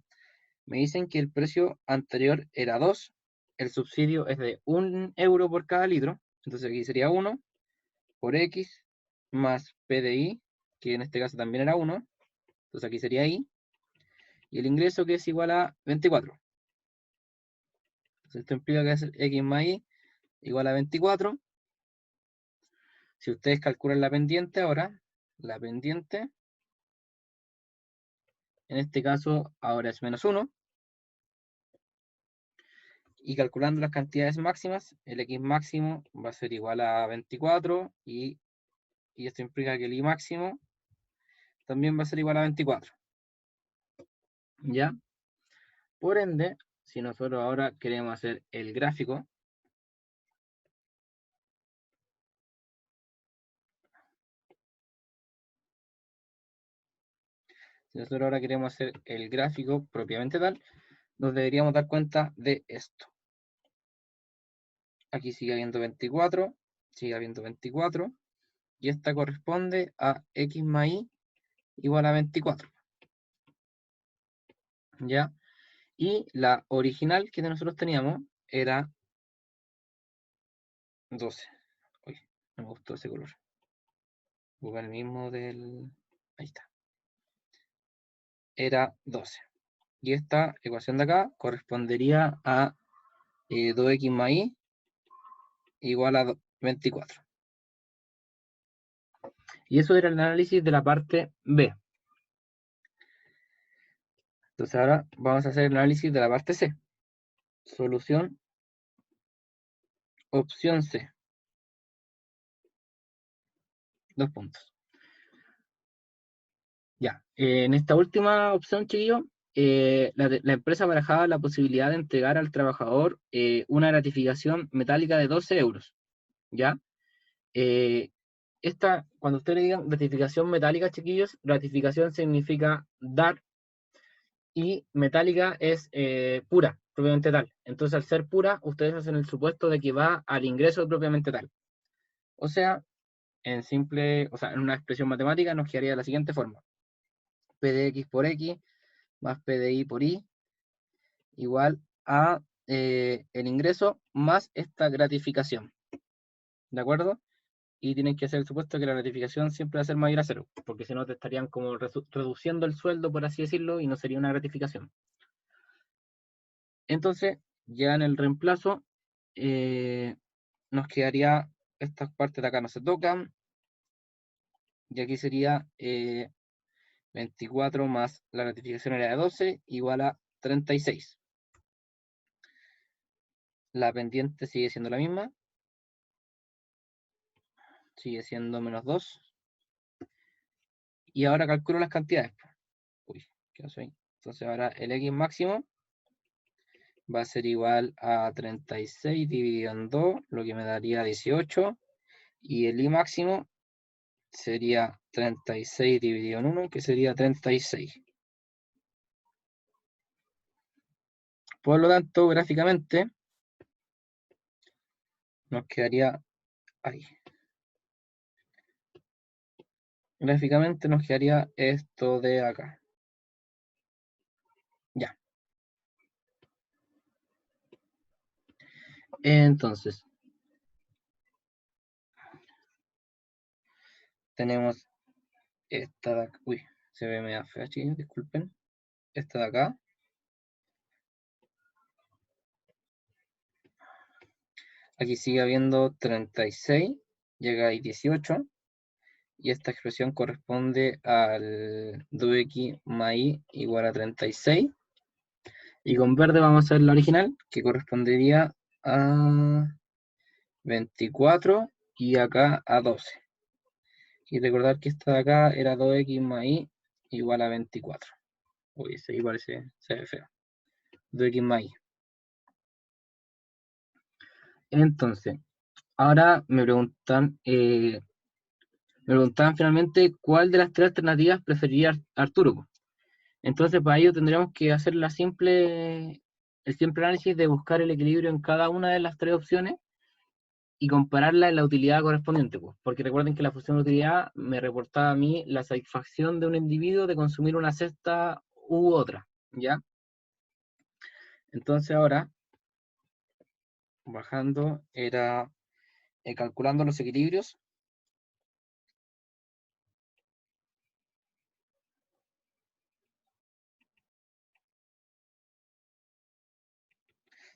Me dicen que el precio anterior era 2, el subsidio es de 1 euro por cada litro, entonces aquí sería 1 por X más PDI, que en este caso también era 1, entonces aquí sería I, y el ingreso que es igual a 24. Entonces esto implica que es X más Y igual a 24. Si ustedes calculan la pendiente ahora, la pendiente en este caso ahora es menos 1, y calculando las cantidades máximas, el X máximo va a ser igual a 24, y esto implica que el I máximo también va a ser igual a 24. ¿Ya? Por ende, si nosotros ahora queremos hacer el gráfico, si nosotros ahora queremos hacer el gráfico propiamente tal, nos deberíamos dar cuenta de esto. Aquí sigue habiendo 24, sigue habiendo 24, y esta corresponde a X más Y igual a 24. ¿Ya? Y la original que nosotros teníamos era 12. Uy, no me gustó ese color. Busca el mismo del... Ahí está. Era 12. Y esta ecuación de acá correspondería a 2x más y igual a 24. Y eso era el análisis de la parte B. Entonces ahora vamos a hacer el análisis de la parte C. Solución, opción C. 2 puntos. Ya, en esta última opción, chiquillo, la empresa barajaba la posibilidad de entregar al trabajador una gratificación metálica de 12 euros. ¿Ya? Eh, cuando ustedes le digan gratificación metálica, chiquillos, gratificación significa dar, y metálica es pura, propiamente tal. Entonces, al ser pura, ustedes hacen el supuesto de que va al ingreso propiamente tal. O sea, en una expresión matemática nos quedaría de la siguiente forma: P de X por X más P de Y por Y igual a el ingreso más esta gratificación. ¿De acuerdo? Y tienen que hacer el supuesto que la gratificación siempre va a ser mayor a 0, porque si no te estarían como reduciendo el sueldo, por así decirlo, y no sería una gratificación. Entonces, ya en el reemplazo, eh, nos quedaría, estas partes de acá no se tocan, y aquí sería 24 más la gratificación era de 12, igual a 36. La pendiente sigue siendo la misma, sigue siendo menos 2. Y ahora calculo las cantidades. Uy, ¿qué pasó ahí? Entonces ahora el X máximo va a ser igual a 36 dividido en 2, lo que me daría 18. Y el Y máximo sería 36 dividido en 1, que sería 36. Por lo tanto, gráficamente nos quedaría ahí. Gráficamente nos quedaría esto de acá. Ya. Entonces, tenemos esta de acá. Uy, se ve media fea, chicos, disculpen. Esta de acá. Aquí sigue habiendo 36, llega ahí 18. Y esta expresión corresponde al 2x más y igual a 36. Y con verde vamos a ver la original, que correspondería a 24 y acá a 12. Y recordar que esta de acá era 2x más y igual a 24. Uy, ese igual se ve feo. 2x más y. Entonces, ahora me preguntaban finalmente cuál de las tres alternativas preferiría Arturo. Entonces, para ello tendríamos que hacer el simple análisis de buscar el equilibrio en cada una de las tres opciones y compararla en la utilidad correspondiente, pues. Porque recuerden que la función de utilidad me reportaba a mí la satisfacción de un individuo de consumir una cesta u otra, ¿ya? Entonces ahora, bajando, era calculando los equilibrios.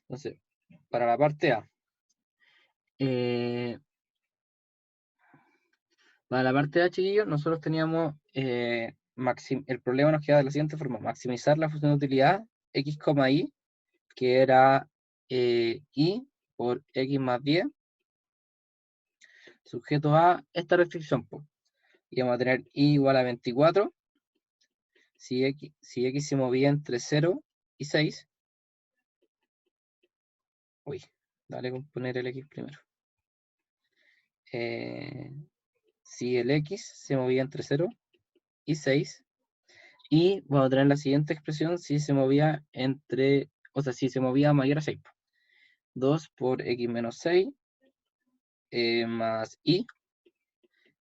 Entonces, para la parte A, para la parte A, chiquillos, nosotros teníamos, el problema nos queda de la siguiente forma: maximizar la función de utilidad x, y, que era y por x más 10, sujeto a esta restricción, pues. Y vamos a tener y igual a 24, si x se movía entre 0 y 6. Uy, dale con poner el x primero. Si el x se movía entre 0 y 6, y vamos a tener la siguiente expresión si se movía si se movía mayor a 6. 2 por x menos 6 más y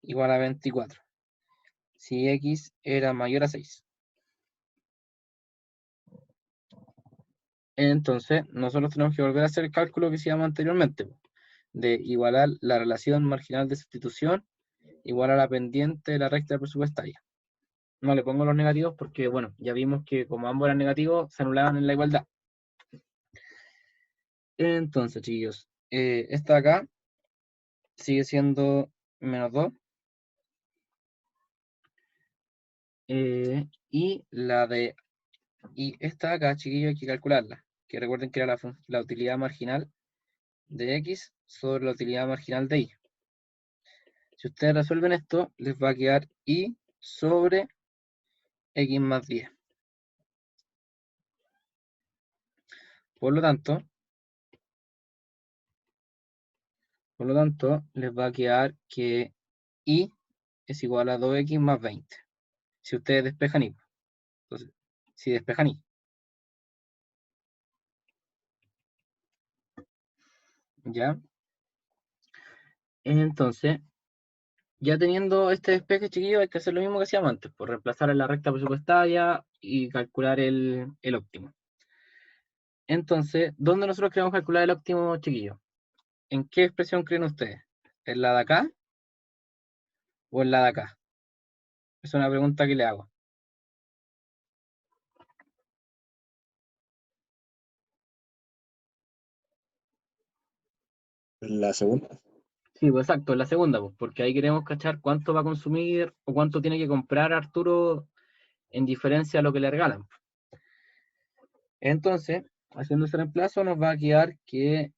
igual a 24. Si x era mayor a 6. Entonces, nosotros tenemos que volver a hacer el cálculo que hicimos anteriormente, de igualar la relación marginal de sustitución igual a la pendiente de la recta presupuestaria. No le pongo los negativos porque, bueno, ya vimos que como ambos eran negativos, se anulaban en la igualdad. Entonces, chicos, esta de acá sigue siendo menos 2. Y esta de acá, chiquillos, hay que calcularla. Que recuerden que era la utilidad marginal de x sobre la utilidad marginal de y. Si ustedes resuelven esto, les va a quedar y sobre x más 10. Por lo tanto, les va a quedar que y es igual a 2x más 20. Si ustedes despejan y. Entonces, si despejan y. ¿Ya? Entonces, ya teniendo este despeje, chiquillos, hay que hacer lo mismo que hacíamos antes, por reemplazar en la recta presupuestaria y calcular el óptimo. Entonces, ¿dónde nosotros queremos calcular el óptimo, chiquillos? ¿En qué expresión creen ustedes? ¿En la de acá o en la de acá? Es una pregunta que le hago. La segunda. Sí, pues exacto, en la segunda, pues, porque ahí queremos cachar cuánto va a consumir o cuánto tiene que comprar Arturo en diferencia a lo que le regalan. Entonces, haciendo ese reemplazo nos va a quedar que,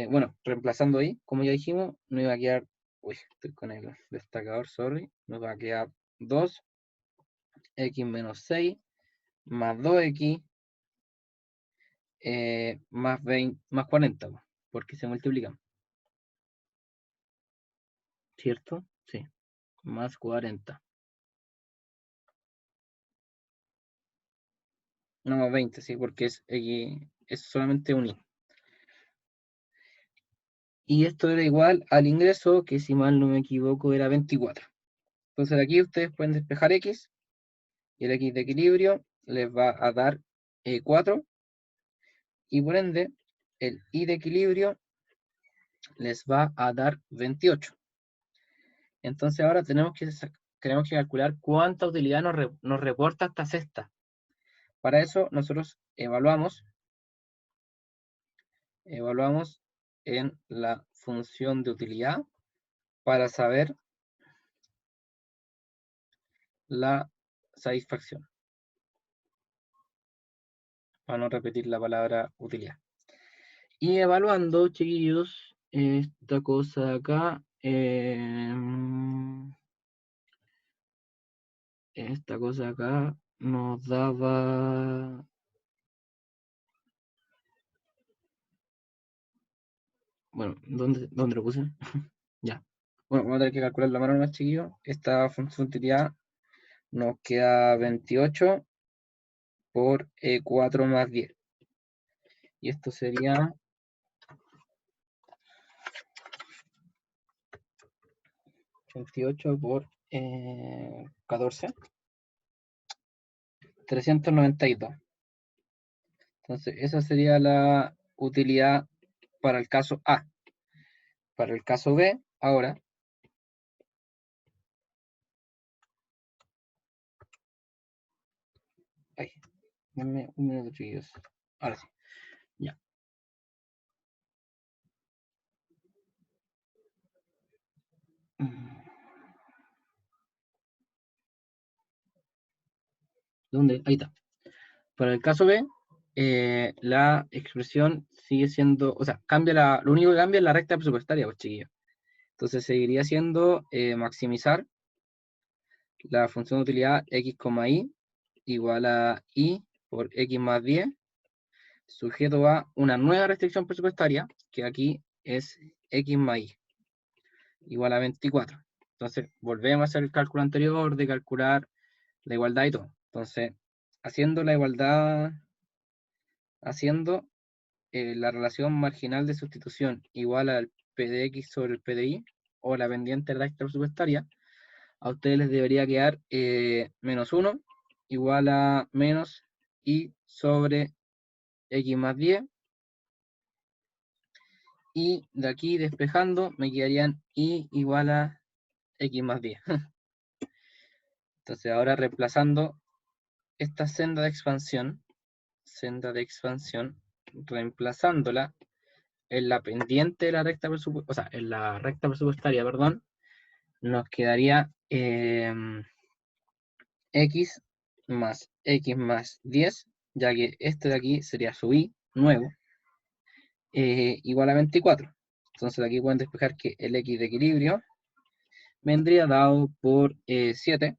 bueno, reemplazando ahí, como ya dijimos, nos iba a quedar, uy, estoy con el destacador, sorry, nos va a quedar 2x menos 6 más 2x más 20, más 40, porque se multiplican. ¿Cierto? Sí, más 40. No, más 20, sí, porque es solamente un i. Y esto era igual al ingreso, que si mal no me equivoco era 24. Entonces de aquí ustedes pueden despejar x, y el x de equilibrio les va a dar 4, y por ende el y de equilibrio les va a dar 28. Entonces ahora tenemos que calcular cuánta utilidad nos reporta esta cesta. Para eso nosotros evaluamos en la función de utilidad para saber la satisfacción, para no repetir la palabra utilidad. Y evaluando, chiquillos, esta cosa de acá, esta cosa de acá nos daba... Bueno, ¿dónde lo puse? Ya. Bueno, vamos a tener que calcular la mano más, chiquillos. Esta función de utilidad nos queda 28 por 4 más 10. Y esto sería 28 por 14. 392. Entonces, esa sería la utilidad para el caso A. Para el caso B, ahora, ay, denme un minuto, chiquillos. Ahora sí, ya. ¿Dónde? Ahí está. Para el caso B, la expresión sigue siendo, o sea, lo único que cambia es la recta presupuestaria, pues, chiquillos. Entonces seguiría siendo maximizar la función de utilidad x, y igual a y por x más 10, sujeto a una nueva restricción presupuestaria, que aquí es x más y, igual a 24. Entonces volvemos a hacer el cálculo anterior de calcular la igualdad y todo. Entonces, haciendo la igualdad, haciendo la relación marginal de sustitución igual al P de X sobre el P de Y, o la pendiente recta presupuestaria, a ustedes les debería quedar menos 1 igual a menos Y sobre X más 10. Y de aquí despejando me quedarían Y igual a X más 10. Entonces ahora reemplazando esta senda de expansión, reemplazándola en la pendiente de la recta presupuestaria, o sea, en la recta presupuestaria, perdón, nos quedaría X más 10, ya que este de aquí sería su Y nuevo, igual a 24. Entonces aquí pueden despejar que el X de equilibrio vendría dado por 7,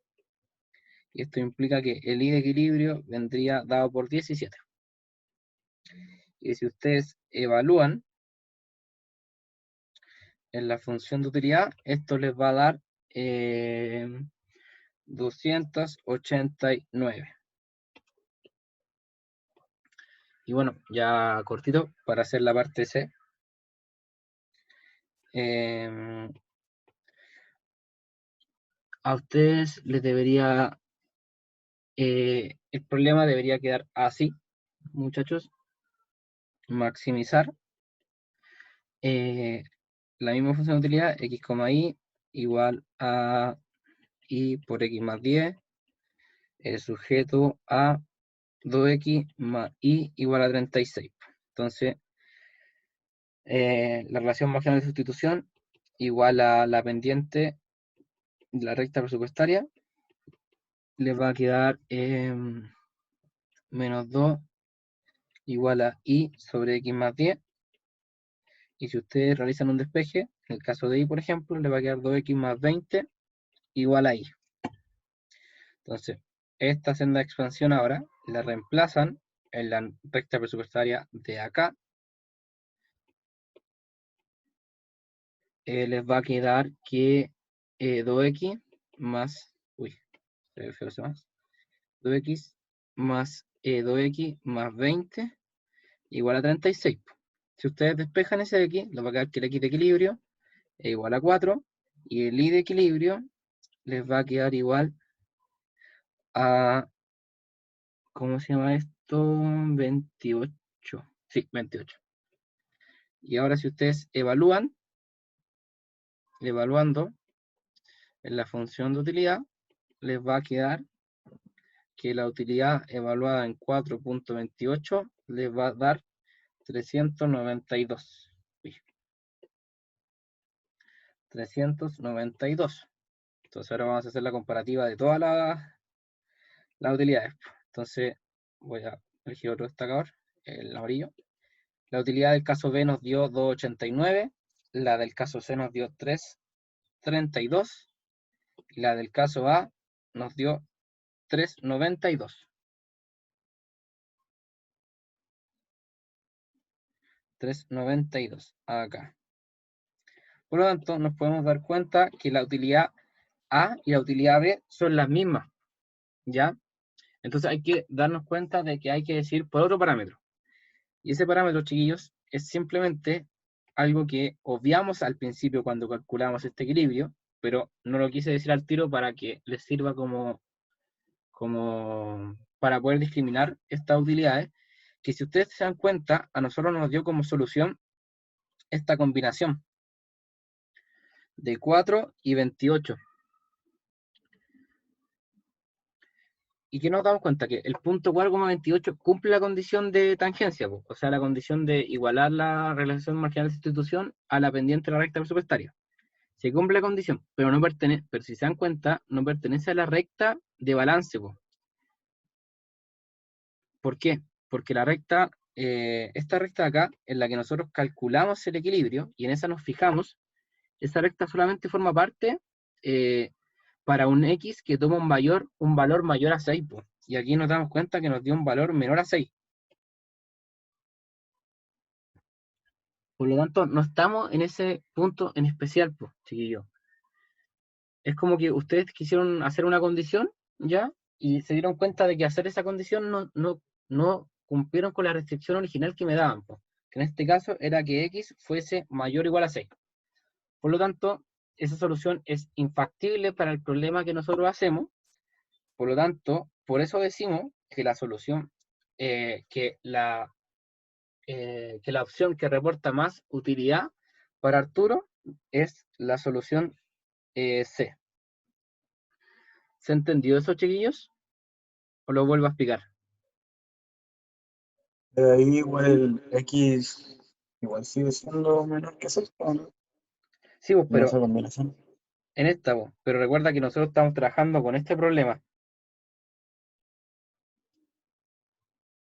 y esto implica que el Y de equilibrio vendría dado por 17. Y si ustedes evalúan en la función de utilidad, esto les va a dar 289. Y bueno, ya cortito para hacer la parte C. A ustedes les debería, el problema debería quedar así, muchachos. Maximizar la misma función de utilidad, x, y igual a y por x más 10, sujeto a 2x más y igual a 36. Entonces, la relación marginal de sustitución igual a la pendiente de la recta presupuestaria, les va a quedar menos 2 igual a y sobre x más 10. Y si ustedes realizan un despeje, en el caso de y, por ejemplo, le va a quedar 2x más 20 igual a y. Entonces, esta senda de expansión ahora la reemplazan en la recta presupuestaria de acá, les va a quedar que 2x más, uy, se ve feo ese más, 2x más 2x más 20 igual a 36. Si ustedes despejan ese x, les va a quedar que el x de equilibrio es igual a 4, y el y de equilibrio les va a quedar igual a, ¿cómo se llama esto? 28. Sí, 28. Y ahora si ustedes evalúan, evaluando en la función de utilidad, les va a quedar que la utilidad evaluada en 4.28 les va a dar 392. Uy, 392. Entonces ahora vamos a hacer la comparativa de todas las utilidades. Entonces voy a elegir otro destacador, el amarillo. La utilidad del caso B nos dio 2.89, la del caso C nos dio 3.32, y la del caso A nos dio 3.92. 3.92 acá. Por lo tanto, nos podemos dar cuenta que la utilidad A y la utilidad B son las mismas, ¿ya? Entonces hay que darnos cuenta de que hay que decir por otro parámetro. Y ese parámetro, chiquillos, es simplemente algo que obviamos al principio cuando calculamos este equilibrio, pero no lo quise decir al tiro para que les sirva como para poder discriminar estas utilidades, que si ustedes se dan cuenta, a nosotros nos dio como solución esta combinación de 4 y 28. ¿Y que nos damos cuenta? Que el punto 4,28 cumple la condición de tangencia, o sea, la condición de igualar la relación marginal de sustitución a la pendiente de la recta presupuestaria. Se cumple la condición, pero no pertenece, pero si se dan cuenta, no pertenece a la recta de balance. ¿Por qué? Porque la recta, esta recta de acá, en la que nosotros calculamos el equilibrio, y en esa nos fijamos, esa recta solamente forma parte eh, para un X que toma un valor mayor a 6, po. Y aquí nos damos cuenta que nos dio un valor menor a 6. Por lo tanto, no estamos en ese punto en especial, pues, chiquillos. Es como que ustedes quisieron hacer una condición, ¿ya? Y se dieron cuenta de que hacer esa condición no cumplieron con la restricción original que me daban, pues, que en este caso era que X fuese mayor o igual a 6. Por lo tanto, esa solución es infactible para el problema que nosotros hacemos. Por lo tanto, por eso decimos que la solución, que la opción que reporta más utilidad para Arturo es la solución C. ¿Se entendió eso, chiquillos? ¿O lo vuelvo a explicar? Ahí igual el X igual sigue siendo menor que 6, ¿no? Sí, pues, En pero esa combinación. en esta, pues, pero recuerda que nosotros estamos trabajando con este problema.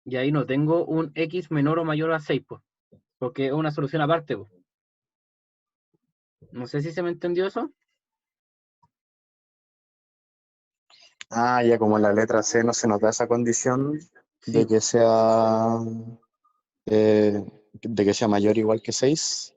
Y ahí no tengo un X menor o mayor a 6, pues, porque es una solución aparte, pues. No sé si se me entendió eso. Ah, ya como en la letra C no se nos da esa condición Sí, de que sea eh, mayor o igual que 6,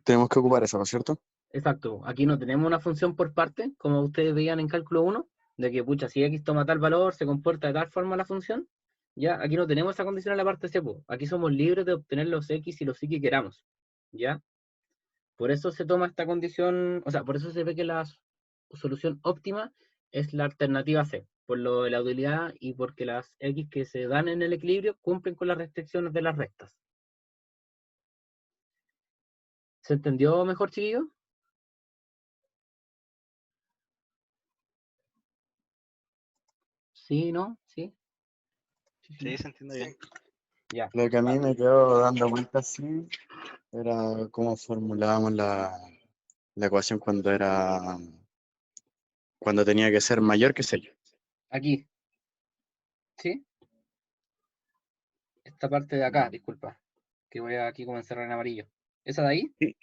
tenemos que ocupar eso, ¿no es cierto? exacto. Aquí no tenemos una función por parte, como ustedes veían en cálculo 1, de que, pucha, si X toma tal valor, se comporta de tal forma la función. Ya, aquí no tenemos esa condición en la parte C, pues. Aquí somos libres de obtener los X y los Y que queramos. ¿Ya? Por eso se toma esta condición, o sea, por eso se ve que la solución óptima es la alternativa C, por lo de la utilidad y porque las X que se dan en el equilibrio cumplen con las restricciones de las rectas. ¿Se entendió mejor, chiquillo? ¿Sí, no? ¿Sí? Sí, sí, Sí, no. se entiende bien. Ya. Lo que a mí me quedó dando vueltas así era cómo formulábamos la ecuación cuando tenía que ser mayor que 6. Aquí, ¿sí? Esta parte de acá, disculpa, que voy a aquí comenzar en amarillo. ¿Esa de ahí? Sí,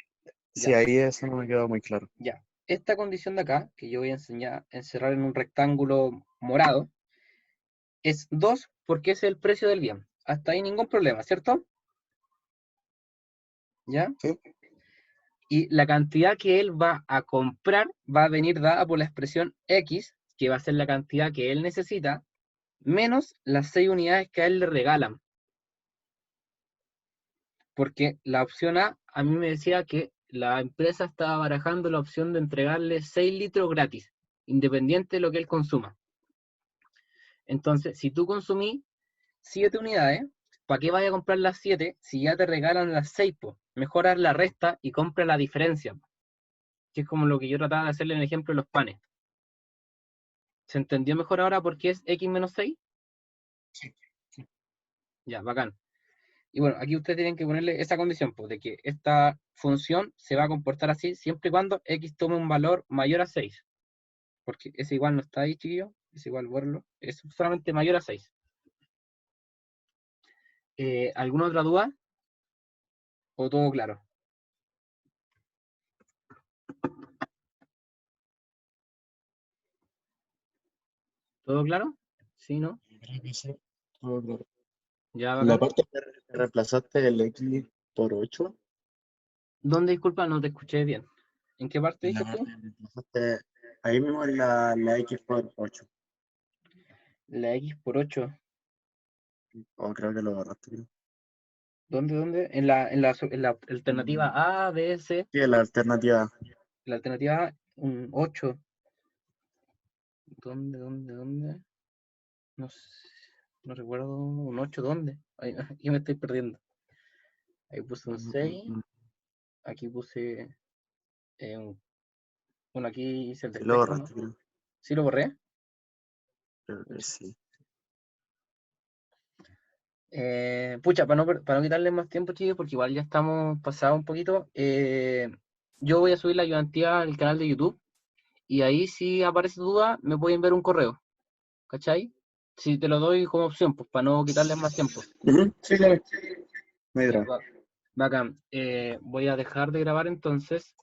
sí, Ya, ahí eso no me quedó muy claro. ya. Esta condición de acá, que yo voy a encerrar en un rectángulo morado, es 2 porque es el precio del bien. Hasta ahí ningún problema, ¿cierto? ¿Ya? Sí. Y la cantidad que él va a comprar va a venir dada por la expresión X, que va a ser la cantidad que él necesita, menos las 6 unidades que a él le regalan. Porque la opción A mí me decía que la empresa estaba barajando la opción de entregarle 6 litros gratis, independiente de lo que él consuma. Entonces, si tú consumís 7 unidades, ¿para qué vaya a comprar las 7 si ya te regalan las 6? Mejorar la resta y compra la diferencia, que es como lo que yo trataba de hacerle en el ejemplo de los panes. ¿Se entendió mejor ahora por qué es X menos 6? Sí. Ya, bacán. Y bueno, aquí ustedes tienen que ponerle esa condición, pues, de que esta función se va a comportar así siempre y cuando X tome un valor mayor a 6. Porque ese igual no está ahí, chiquillo. Es igual verlo. Es solamente mayor a 6. ¿Alguna otra duda? ¿O todo claro? ¿Todo claro? ¿Sí, no? Creo que sí. Todo claro. Ya, La bacán. parte que reemplazaste el X por 8, ¿Dónde, disculpa, no te escuché bien? ¿En qué parte en la dices tú? parte que reemplazaste ahí mismo en la X por 8. La X por 8. O creo que lo borraste, creo. ¿Dónde? En la alternativa A, B, C. Sí, en la alternativa. La alternativa A, un 8. ¿Dónde? No sé, no recuerdo un 8 dónde. Ahí, aquí me estoy perdiendo. Ahí puse un 6. Aquí puse bueno, aquí hice el Sí, lo despejo, ¿no? borraste, creo. ¿Sí lo borré? Creo que sí. Pucha, para no quitarle más tiempo, chicos, porque igual ya estamos pasados un poquito. Yo voy a subir la ayudantía al canal de YouTube y ahí si aparece duda me pueden ver un correo, ¿cachai? Si te lo doy como opción, pues para no quitarles más tiempo. Ujú, sí, claro. No hay Ya, drama. bacán. Voy a dejar de grabar entonces.